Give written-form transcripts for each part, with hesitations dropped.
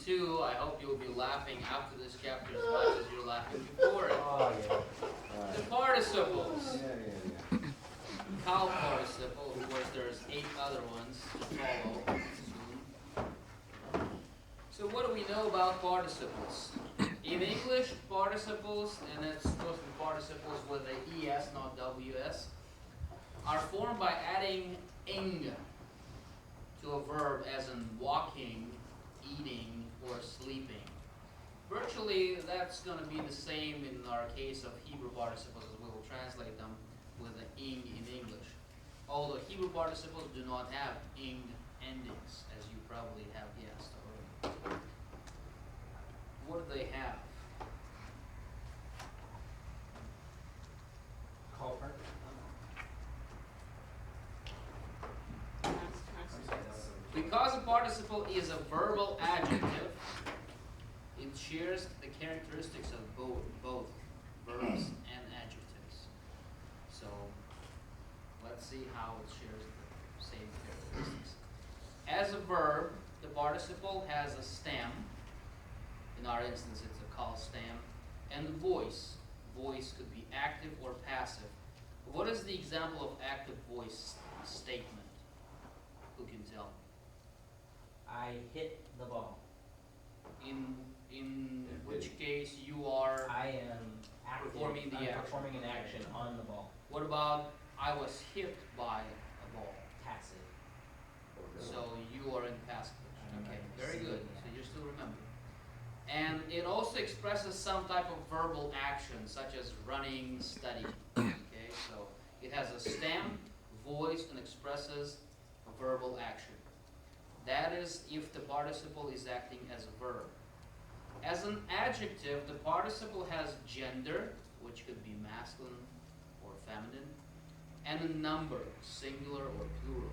2, I hope you'll be laughing after this chapter as much as you're laughing before it. Oh, yeah. The participles. Yeah. Cow participle, of course there's 8 other ones to follow soon. So what do we know about participles? In English, participles, and it's supposed to be participles with a ES, not WS, are formed by adding ing to a verb as in walking, eating, or sleeping. Virtually, that's going to be the same in our case of Hebrew participles, as we will translate them with the ing in English. Although Hebrew participles do not have ing endings, as you probably have guessed already. What do they have? Call part. Because a participle is a verbal adjective, it shares the characteristics of both verbs and adjectives. So let's see how it shares the same characteristics. As a verb, the participle has a stem. In our instance, it's a call stem. And voice. Voice could be active or passive. What is the example of active voice statement? Who can tell me? I hit the ball. In which case you are I am active, performing the action. performing an action on the ball. What about I was hit by a ball? Passive. So you are in passive. Okay, very good. Yeah. So you still remember. And it also expresses some type of verbal action, such as running, studying. Okay, so it has a stem, voice, and expresses a verbal action. That is if the participle is acting as a verb. As an adjective, the participle has gender, which could be masculine or feminine, and a number, singular or plural,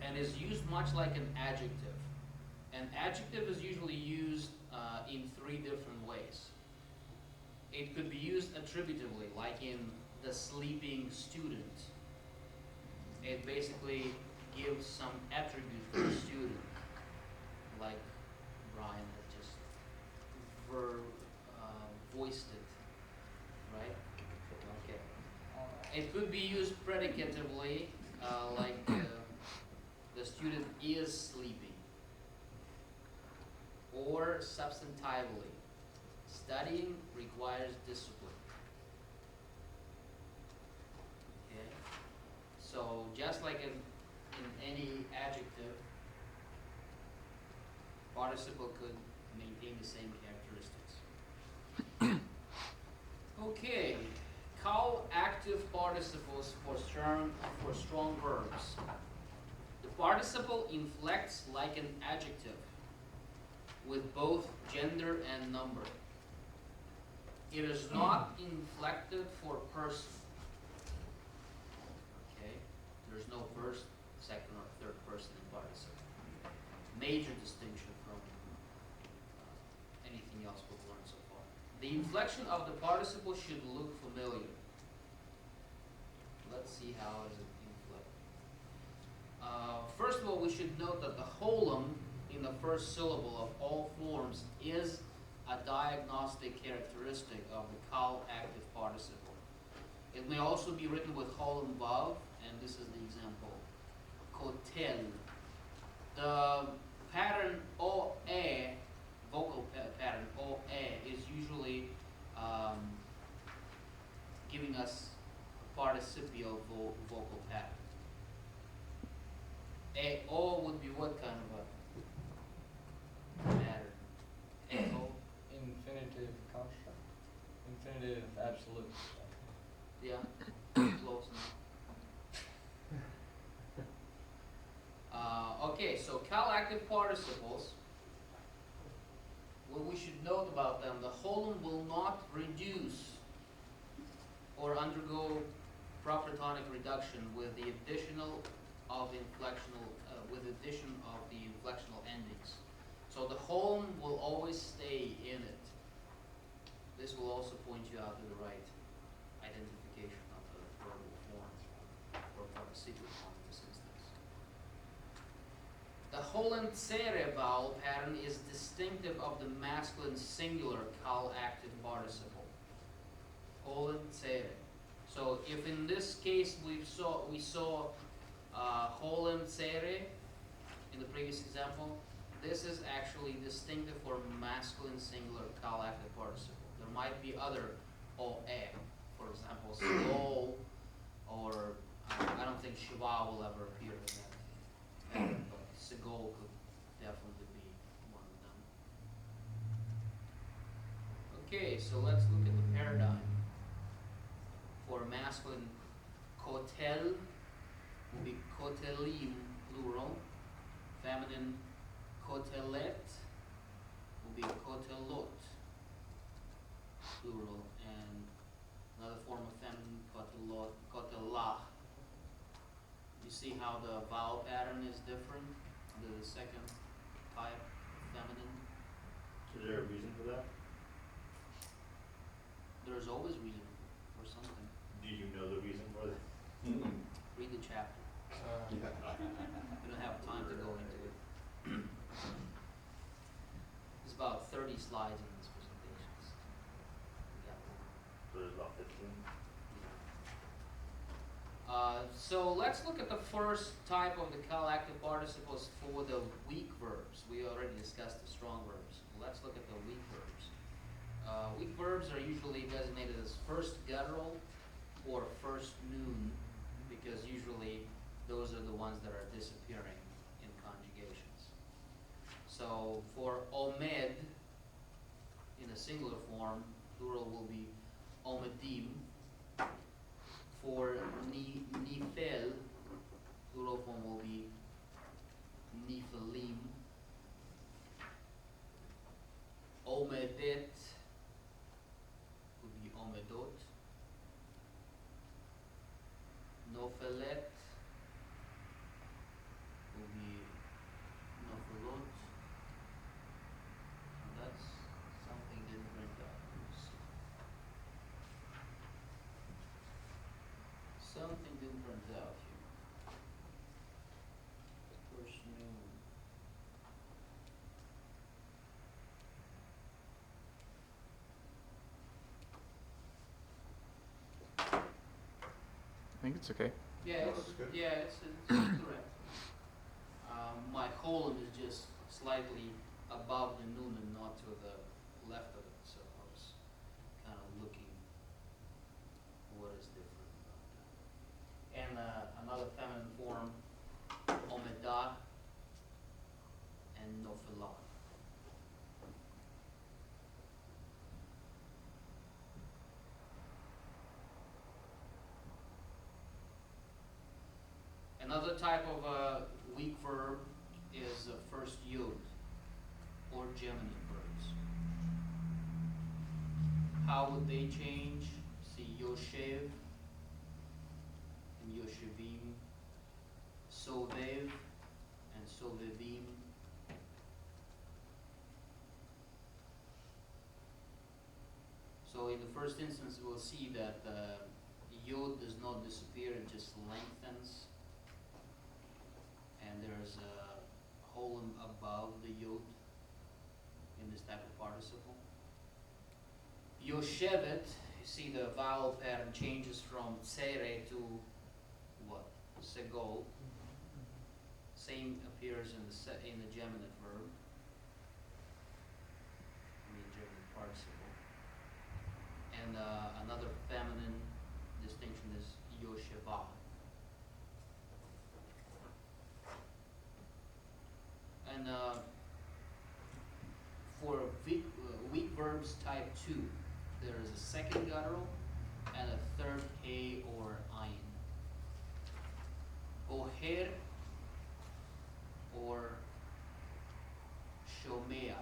and is used much like an adjective. An adjective is usually used in 3 different ways. It could be used attributively, like in the sleeping student. It basically gives some attribute to the student, like Brian had just voiced it, right? Okay. It could be used predicatively, like the student is sleeping. Or substantively, studying requires discipline. Okay? So just like in any adjective, participle could maintain the same characteristics. Okay, call active participles for strong verbs. The participle inflects like an adjective with both gender and number. It is not inflected for person. Okay? There's no first, second, or third person in participle. Major distinction from anything else we've learned so far. The inflection of the participle should look familiar. Let's see how is it inflected. First of all, we should note that the holum in the first syllable of all forms is a diagnostic characteristic of the call active participle. It may also be written with holum vav, and this is the example. Kotel. The pattern OE, vocal pattern OE, is usually giving us a participial vocal pattern. O would be what kind of a pattern? O? Infinitive construct. Infinitive absolute. Yeah, close enough. Okay, so cal-active participles, what we should note about them, the holum will not reduce or undergo propertonic reduction with the addition of the inflectional endings. So the holum will always stay in it. This will also point you out to the right identification of the verbal form or participial form in this instance. The Holland-Sere vowel pattern is distinctive of the masculine singular cal-active participle. Holland-Sere. So if in this case we saw Holland-Sere in the previous example, this is actually distinctive for masculine singular cal-active participle. There might be other OE, for example, slow, or I don't think Shiva will ever appear in that pattern, but Segol could definitely be one of them. Okay, so let's look at the paradigm. For masculine, kotel will be kotelim, plural. Feminine, kotelet will be kotelot, plural. And another form of feminine, kotelot, kotelah. You see how the vowel pattern is different under the second type, feminine? Is there a reason for that? There's always reason for something. Do you know the reason for that? Read the chapter. We don't have time to go into it. There's about 30 slides in this presentation. Yeah. So there's about 15. So let's look at the first type of the cal-active participles for the weak verbs. We already discussed the strong verbs. Let's look at the weak verbs. Weak verbs are usually designated as first guttural or first noon, because usually those are the ones that are disappearing in conjugations. So for omed, in a singular form, plural will be omedim. For nifel, plural form will be nifelim. Omedet would be omedot. Nofelet will be nofelot. And that's something didn't print out. Let's see. Something didn't print out here. First noon. I think it's okay. Yeah, No, it's, it's good. yeah, it's correct. My colon is just slightly above the noon and not to the left of it, so I was kind of looking what is different about that. And another feminine form, omedah and nofelah. Another type of weak verb is first yod, or geminate verbs. How would they change? See yoshev and yoshevim, sovev and sovevim. So in the first instance, we'll see that yod does not disappear, it just lengthens. And there's a holum above the yod in this type of participle. Yoshevet, you see the vowel pattern changes from tsere to what? Segol. Same appears in the geminate verb. I mean geminate participle. And another feminine distinction is yosheva. And for weak verbs type 2, there is a second guttural and a third a or ayin. Boher or shomea.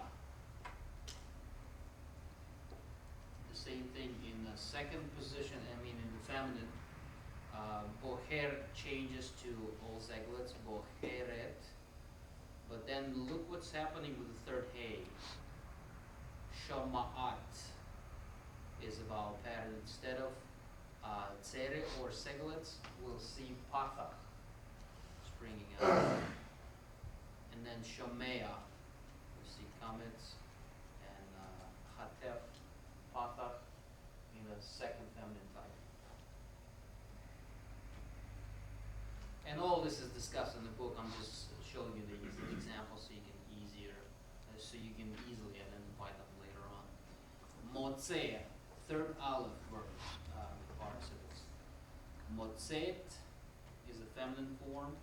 The same thing in the second position, I mean in the feminine. Boher changes to all zeglets, boheret. But then look what's happening with the third hey. Shama'at is a vowel pattern. Instead of tsere or seglets, we'll see patach springing out. And and then shomea, you see comets, and hatef, patach, in the second feminine type. And all this is discussed in the book. I'm just showing you these examples so you can easily identify them later on. Motzeh, third aleph verb, participles. Motzet is a feminine form,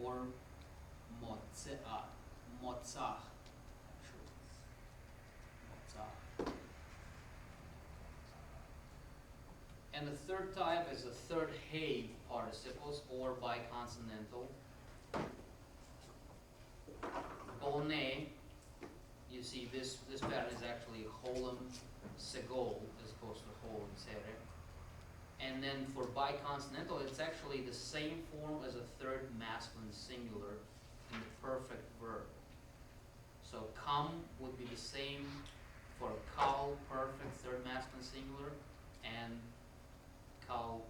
or motzea, motzah, actually. Motzah. And the third type is the third hey participles, or biconsonantal. Bone, you see this pattern is actually holem segol as opposed to holem sere. And then for biconsonantal, it's actually the same form as a third masculine singular in the perfect verb. So come would be the same for kal, perfect, third masculine singular, and kal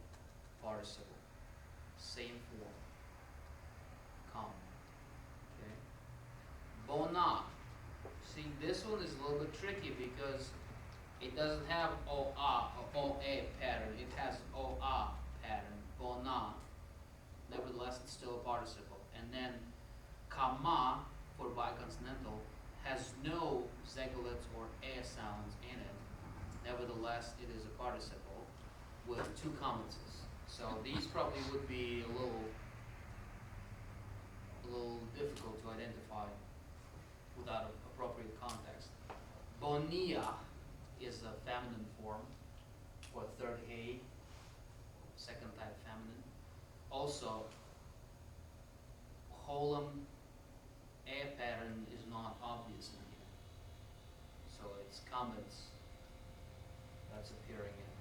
participle. Same form. Come. Okay. Bona. See, this one is a little bit tricky because it doesn't have O-A or O-A pattern. It has O-A pattern, bona. Nevertheless, it's still a participle. And then kama, for biconsonantal, has no zegolets or A sounds in it. Nevertheless, it is a participle with two commonses. So these probably would be a little difficult to identify without appropriate context. Bonia is a feminine form for third hey, second type feminine. Also, holem A pattern is not obvious in here. So it's comets that's appearing in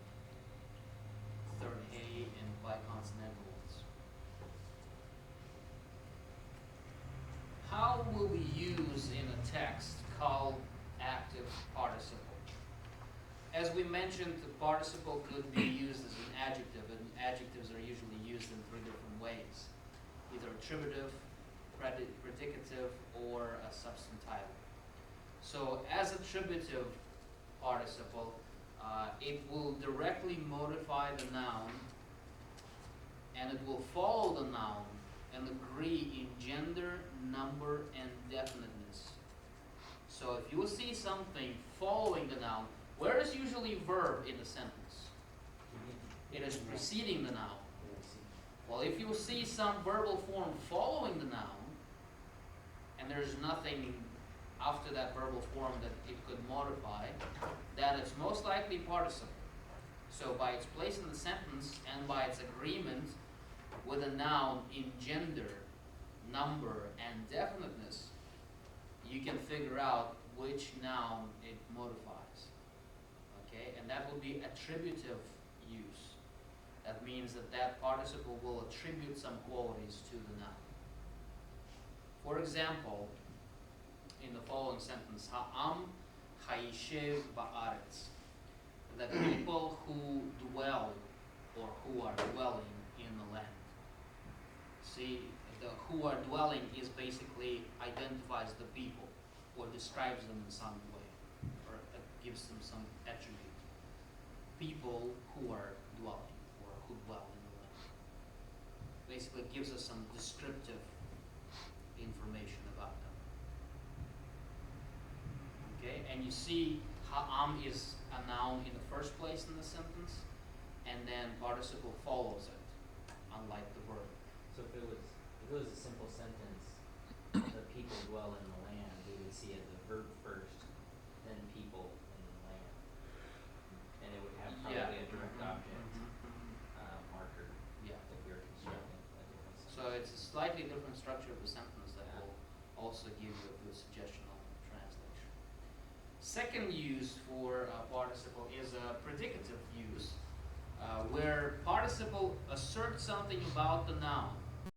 third hey and biconsonantal ones. How will we use in a text call active participle? As we mentioned, the participle could be used as an adjective, and adjectives are usually used in three different ways. Either attributive, predicative, or a substantive. So as attributive participle, it will directly modify the noun, and it will follow the noun and agree in gender, number, and definiteness. So if you see something following the noun, where is usually verb in a sentence? It is preceding the noun. Well, if you see some verbal form following the noun, and there's nothing after that verbal form that it could modify, then it's most likely participle. So by its place in the sentence and by its agreement with a noun in gender, number, and definiteness, you can figure out which noun it modifies. Okay, and that will be attributive use. That means that that participle will attribute some qualities to the noun. For example, in the following sentence, ha'am ha'yishev ba'aretz, the people who dwell or who are dwelling in the land. See, the who are dwelling is basically identifies the people or describes them in some way or gives them some attribute. People who are dwelling or who dwell in the land. Basically gives us some descriptive information about them. Okay, and you see ha'am is a noun in the first place in the sentence, and then participle follows it, unlike the verb. So if it was a simple sentence, the people dwell in the land, we would see it the verb first, then people in the land. And it would have probably a direct object marker Yeah. if you're constructing a different sentence. So it's a slightly different structure of the sentence that will also give you a good suggestion on translation. Second use for participle is a predicative use, where participle asserts something about the noun.